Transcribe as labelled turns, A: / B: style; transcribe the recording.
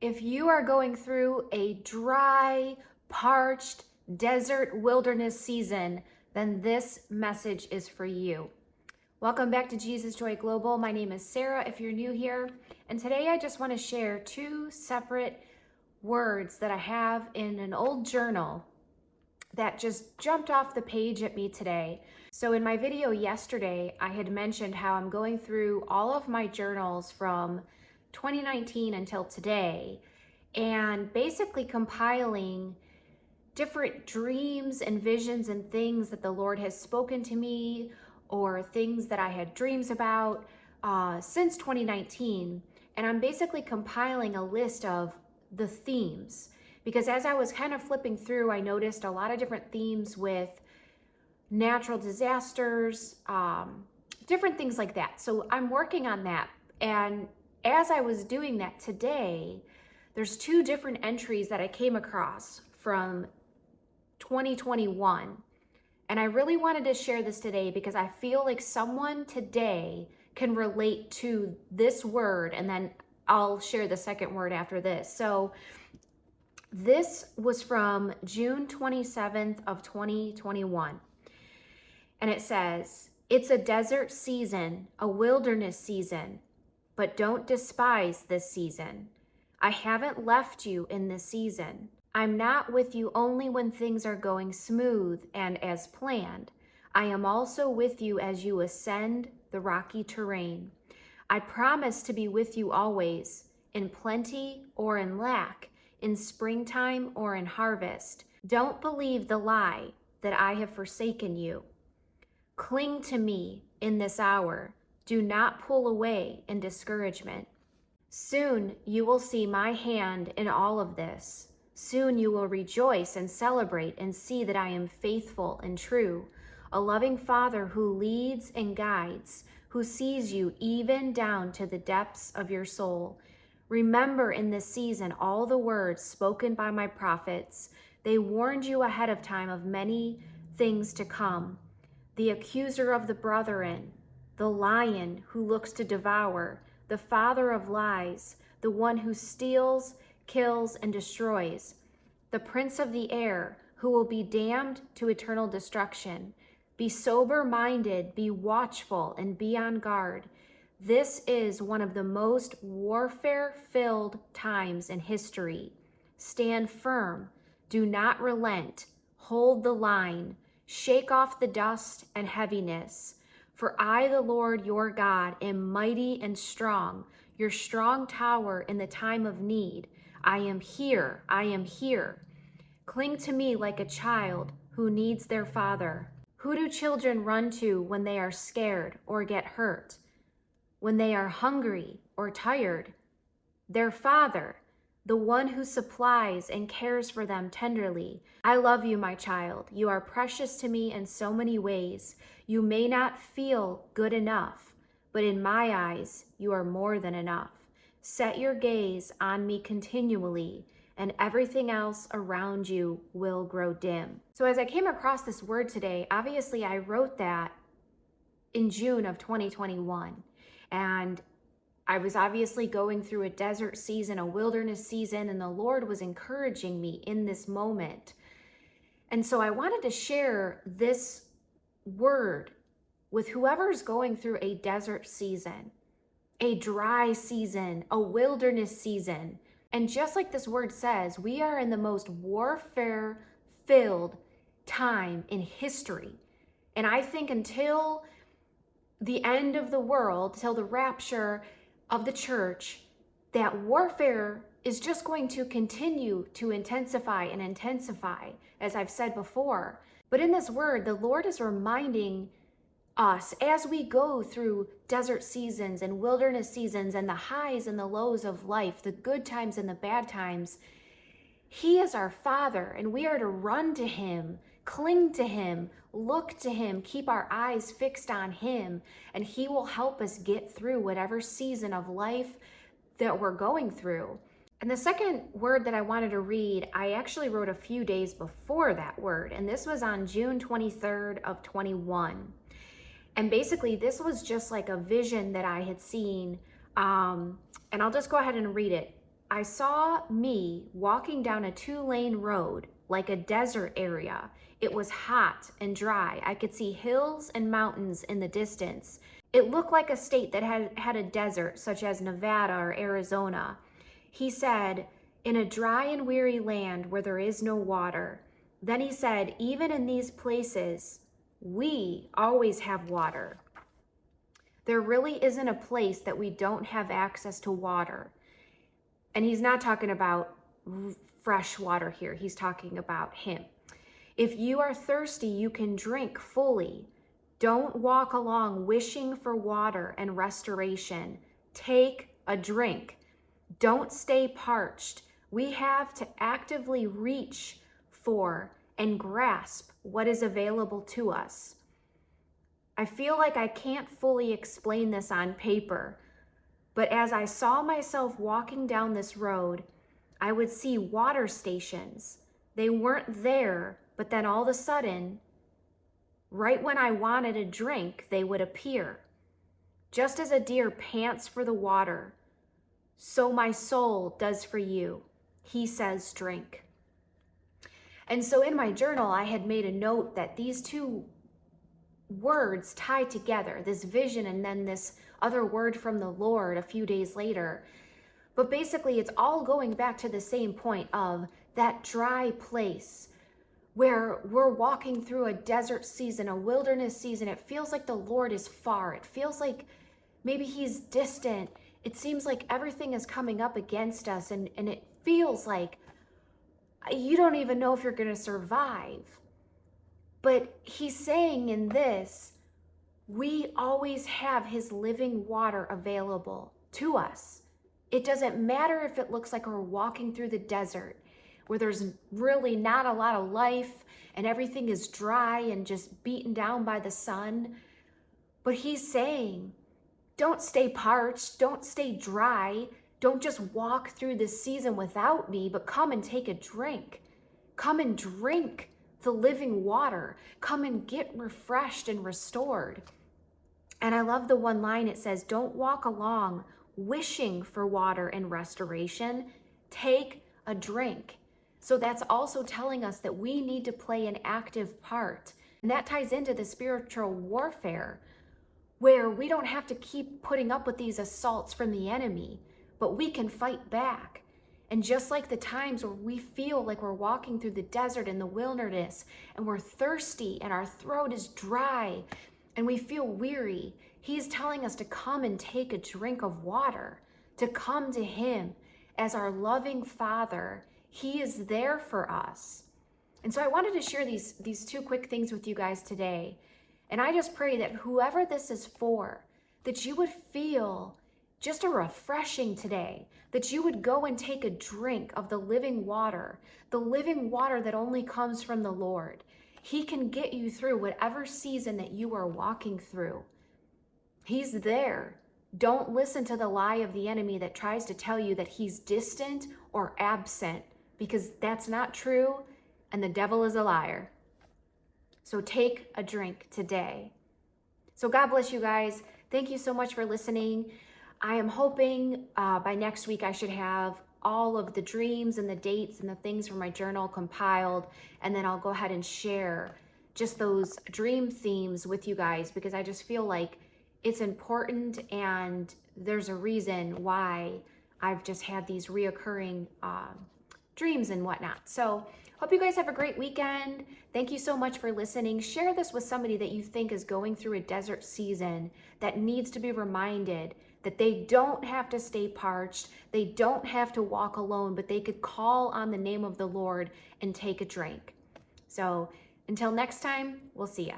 A: If you are going through a dry, parched, desert wilderness season, then this message is for you. Welcome back to Jesus Joy Global. My name is Sarah, if you're new here. And today I just want to share two separate words that I have in an old journal that just jumped off the page at me today. So in my video yesterday, I had mentioned how I'm going through all of my journals from 2019 until today, and basically compiling different dreams and visions and things that the Lord has spoken to me, or things that I had dreams about since 2019. And I'm basically compiling a list of the themes, because as I was kind of flipping through, I noticed a lot of different themes with natural disasters, different things like that. So I'm working on that. And as I was doing that today, there's two different entries that I came across from 2021. And I really wanted to share this today because I feel like someone today can relate to this word, and then I'll share the second word after this. So this was from June 27th of 2021. And it says, "It's a desert season, a wilderness season, but don't despise this season. I haven't left you in this season. I'm not with you only when things are going smooth and as planned. I am also with you as you ascend the rocky terrain. I promise to be with you always, in plenty or in lack, in springtime or in harvest. Don't believe the lie that I have forsaken you. Cling to me in this hour. Do not pull away in discouragement. Soon you will see my hand in all of this. Soon you will rejoice and celebrate and see that I am faithful and true, a loving Father who leads and guides, who sees you even down to the depths of your soul. Remember in this season all the words spoken by my prophets. They warned you ahead of time of many things to come. The accuser of the brethren, the lion who looks to devour, the father of lies, the one who steals, kills, and destroys, the prince of the air, who will be damned to eternal destruction. Be sober-minded, be watchful, and be on guard. This is one of the most warfare-filled times in history. Stand firm, do not relent, hold the line, shake off the dust and heaviness. For I, the Lord your God, am mighty and strong, your strong tower in the time of need. I am here, I am here. Cling to me like a child who needs their father. Who do children run to when they are scared or get hurt? When they are hungry or tired? Their father, the one who supplies and cares for them tenderly. I love you, my child. You are precious to me in so many ways. You may not feel good enough, but in my eyes, you are more than enough. Set your gaze on me continually, and everything else around you will grow dim." So as I came across this word today, obviously I wrote that in June of 2021. And I was obviously going through a desert season, a wilderness season, and the Lord was encouraging me in this moment. And so I wanted to share this word with whoever's going through a desert season, a dry season, a wilderness season. And just like this word says, we are in the most warfare-filled time in history. And I think until the end of the world, till the rapture of the church, that warfare is just going to continue to intensify and intensify, as I've said before. But in this word, the Lord is reminding us as we go through desert seasons and wilderness seasons and the highs and the lows of life, the good times and the bad times, He is our Father, and we are to run to Him, cling to Him, look to Him, keep our eyes fixed on Him, and He will help us get through whatever season of life that we're going through. And the second word that I wanted to read, I actually wrote a few days before that word, and this was on June 23rd of 21. And basically, this was just like a vision that I had seen, and I'll just go ahead and read it. I saw me walking down a 2-lane road like a desert area. It was hot and dry. I could see hills and mountains in the distance. It looked like a state that had a desert, such as Nevada or Arizona. He said, in a dry and weary land where there is no water. Then he said, even in these places, we always have water. There really isn't a place that we don't have access to water. And he's not talking about fresh water here. He's talking about him. If you are thirsty, you can drink fully. Don't walk along wishing for water and restoration. Take a drink. Don't stay parched. We have to actively reach for and grasp what is available to us. I feel like I can't fully explain this on paper, but as I saw myself walking down this road, I would see water stations. They weren't there, but then all of a sudden, right when I wanted a drink, they would appear. Just as a deer pants for the water, so my soul does for you. He says, drink. And so in my journal, I had made a note that these two words tied together, this vision and then this other word from the Lord a few days later. But basically, it's all going back to the same point of that dry place where we're walking through a desert season, a wilderness season. It feels like the Lord is far. It feels like maybe he's distant. It seems like everything is coming up against us, and it feels like you don't even know if you're going to survive. But he's saying in this, we always have his living water available to us. It doesn't matter if it looks like we're walking through the desert where there's really not a lot of life and everything is dry and just beaten down by the sun. But he's saying, don't stay parched, don't stay dry, don't just walk through this season without me, but come and take a drink. Come and drink the living water. Come and get refreshed and restored. And I love the one line, it says, don't walk along wishing for water and restoration. Take a drink. So that's also telling us that we need to play an active part. And that ties into the spiritual warfare, where we don't have to keep putting up with these assaults from the enemy, but we can fight back. And just like the times where we feel like we're walking through the desert and the wilderness and we're thirsty and our throat is dry and we feel weary, he's telling us to come and take a drink of water, to come to him as our loving Father. He is there for us. And so I wanted to share these two quick things with you guys today. And I just pray that whoever this is for, that you would feel just a refreshing today, that you would go and take a drink of the living water that only comes from the Lord. He can get you through whatever season that you are walking through. He's there. Don't listen to the lie of the enemy that tries to tell you that he's distant or absent, because that's not true, and the devil is a liar. So take a drink today. So God bless you guys. Thank you so much for listening. I am hoping by next week I should have all of the dreams and the dates and the things from my journal compiled, and then I'll go ahead and share just those dream themes with you guys, because I just feel like it's important and there's a reason why I've just had these reoccurring dreams and whatnot. So hope you guys have a great weekend. Thank you so much for listening. Share this with somebody that you think is going through a desert season that needs to be reminded that they don't have to stay parched. They don't have to walk alone, but they could call on the name of the Lord and take a drink. So until next time, we'll see ya.